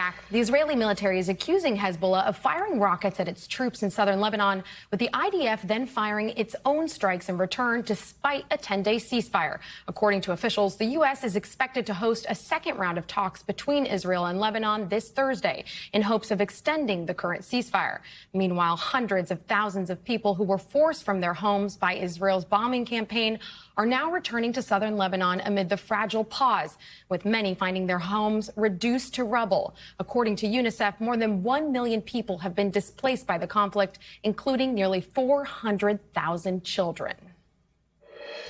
back. The Israeli military is accusing Hezbollah of firing rockets at its troops in southern Lebanon, with the IDF then firing its own strikes in return despite a 10-day ceasefire. According to officials, the U.S. is expected to host a second round of talks between Israel and Lebanon this Thursday in hopes of extending the current ceasefire. Meanwhile, hundreds of thousands of people who were forced from their homes by Israel's bombing campaign are now returning to southern Lebanon amid the fragile pause, with many finding their homes reduced to rubble. According to UNICEF, more than 1 million people have been displaced by the conflict, including nearly 400,000 children.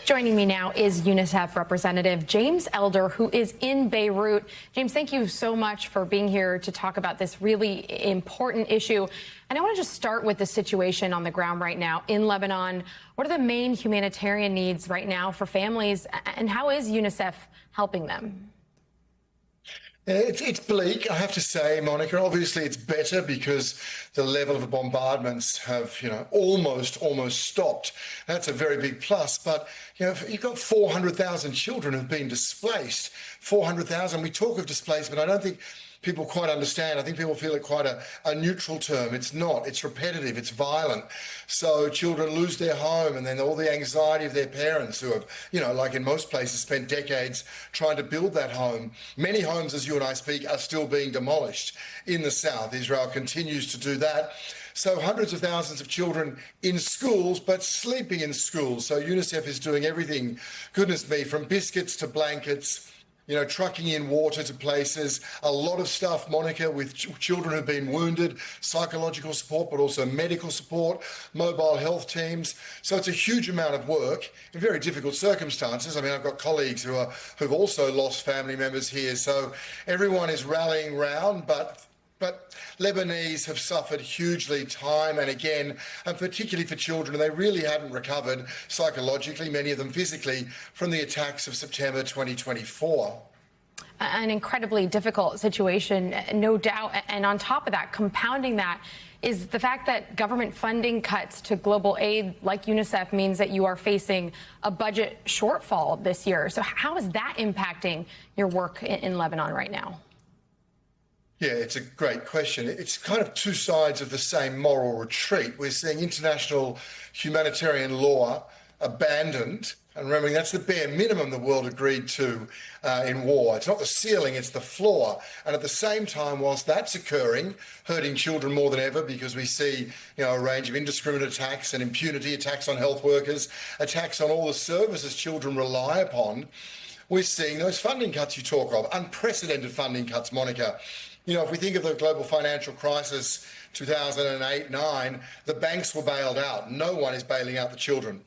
Joining me now is UNICEF representative James Elder, who is in Beirut. James, thank you so much for being here to talk about this really important issue. And I want to just start with the situation on the ground right now in Lebanon. What are the main humanitarian needs right now for families, and how is UNICEF helping them? It's bleak, I have to say, Monica. Obviously, it's better because the level of bombardments have, almost stopped. That's a very big plus. But, you've got 400,000 children who've been displaced. 400,000. We talk of displacement. I don't think people quite understand. I think people feel it quite a neutral term. It's not. It's repetitive. It's violent. So children lose their home, and then all the anxiety of their parents who have, like in most places, spent decades trying to build that home. Many homes, as you and I speak, are still being demolished in the south. Israel continues to do that. So hundreds of thousands of children in schools, but sleeping in schools. So UNICEF is doing everything, goodness me, from biscuits to blankets, trucking in water to places, a lot of stuff, Monica, with children who've been wounded, psychological support, but also medical support, mobile health teams. So it's a huge amount of work in very difficult circumstances. I mean, I've got colleagues who've also lost family members here. So everyone is rallying round, but Lebanese have suffered hugely time and again, and particularly for children. They really haven't recovered psychologically, many of them physically, from the attacks of September 2024. An incredibly difficult situation, no doubt. And on top of that, compounding that, is the fact that government funding cuts to global aid like UNICEF means that you are facing a budget shortfall this year. So how is that impacting your work in Lebanon right now? Yeah, it's a great question. It's kind of two sides of the same moral retreat. We're seeing international humanitarian law abandoned. And remembering that's the bare minimum the world agreed to in war. It's not the ceiling, it's the floor. And at the same time, whilst that's occurring, hurting children more than ever because we see a range of indiscriminate attacks and impunity, attacks on health workers, attacks on all the services children rely upon, we're seeing those funding cuts you talk of, unprecedented funding cuts, Monica. If we think of the global financial crisis, 2008-9, the banks were bailed out. No one is bailing out the children.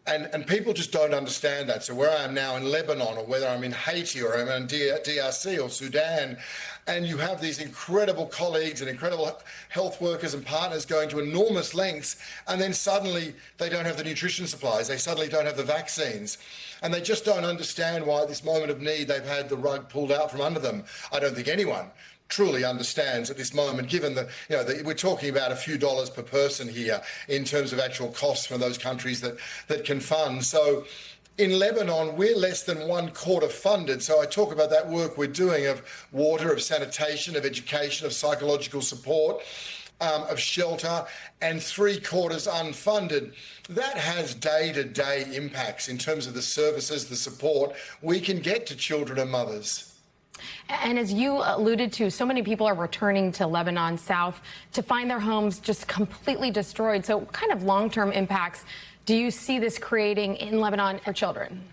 And people just don't understand that. So where I am now in Lebanon, or whether I'm in Haiti or I'm in DRC or Sudan, and you have these incredible colleagues and incredible health workers and partners going to enormous lengths, and then suddenly they don't have the nutrition supplies, they suddenly don't have the vaccines, and they just don't understand why at this moment of need they've had the rug pulled out from under them. I don't think anyone truly understands at this moment, given that we're talking about a few dollars per person here in terms of actual costs from those countries that can fund. So in Lebanon, we're less than 1/4 funded. So I talk about that work we're doing of water, of sanitation, of education, of psychological support, of shelter, and 3/4 unfunded. That has day-to-day impacts in terms of the services, the support we can get to children and mothers. And as you alluded to, so many people are returning to Lebanon south to find their homes just completely destroyed. So what kind of long-term impacts do you see this creating in Lebanon for children?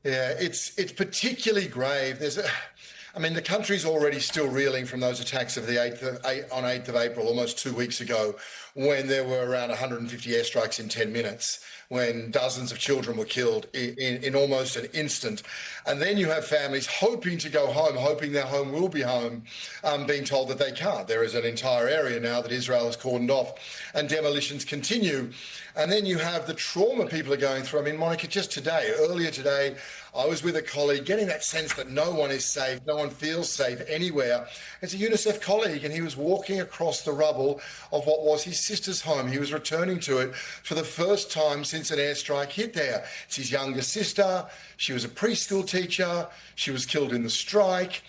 Yeah, it's particularly grave. The country's already still reeling from those attacks of the 8th of April, almost 2 weeks ago, when there were around 150 airstrikes in 10 minutes, when dozens of children were killed in almost an instant. And then you have families hoping to go home, hoping their home will be home, being told that they can't. There is an entire area now that Israel has cordoned off, and demolitions continue. And then you have the trauma people are going through. I mean, Monica, just earlier today, I was with a colleague getting that sense that no one is safe, no one feels safe anywhere. It's a UNICEF colleague, and he was walking across the rubble of what was his sister's home. He was returning to it for the first time since an airstrike hit there. It's his younger sister. She was a preschool teacher. She was killed in the strike.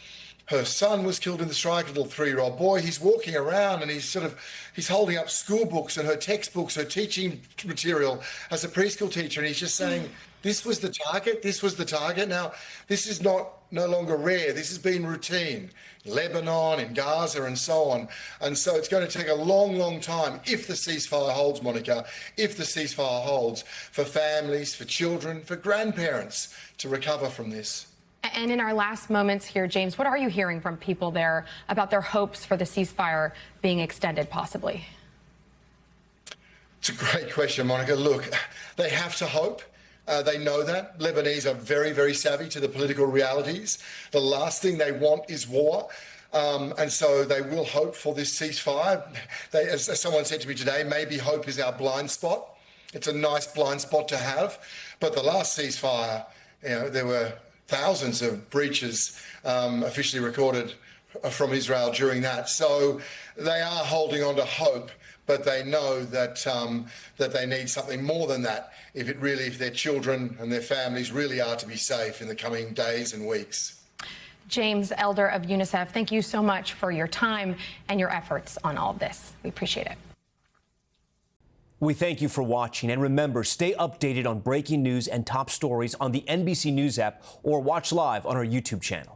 Her son was killed in the strike, a little 3-year-old boy. He's walking around and he's holding up school books and her textbooks, her teaching material as a preschool teacher. And he's just saying, this was the target. This was the target. Now, this is no longer rare. This has been routine. Lebanon, in Gaza and so on. And so it's going to take a long, long time, if the ceasefire holds, Monica, if the ceasefire holds, for families, for children, for grandparents to recover from this. And in our last moments here, James, what are you hearing from people there about their hopes for the ceasefire being extended, possibly? It's a great question, Monica. Look, they have to hope. They know that. Lebanese are very, very savvy to the political realities. The last thing they want is war. And so they will hope for this ceasefire. As someone said to me today, maybe hope is our blind spot. It's a nice blind spot to have. But the last ceasefire, there were thousands of breaches officially recorded from Israel during that. So they are holding on to hope, but they know that that they need something more than that if their children and their families really are to be safe in the coming days and weeks. James Elder of UNICEF, thank you so much for your time and your efforts on all of this. We appreciate it. We thank you for watching, and remember, stay updated on breaking news and top stories on the NBC News app or watch live on our YouTube channel.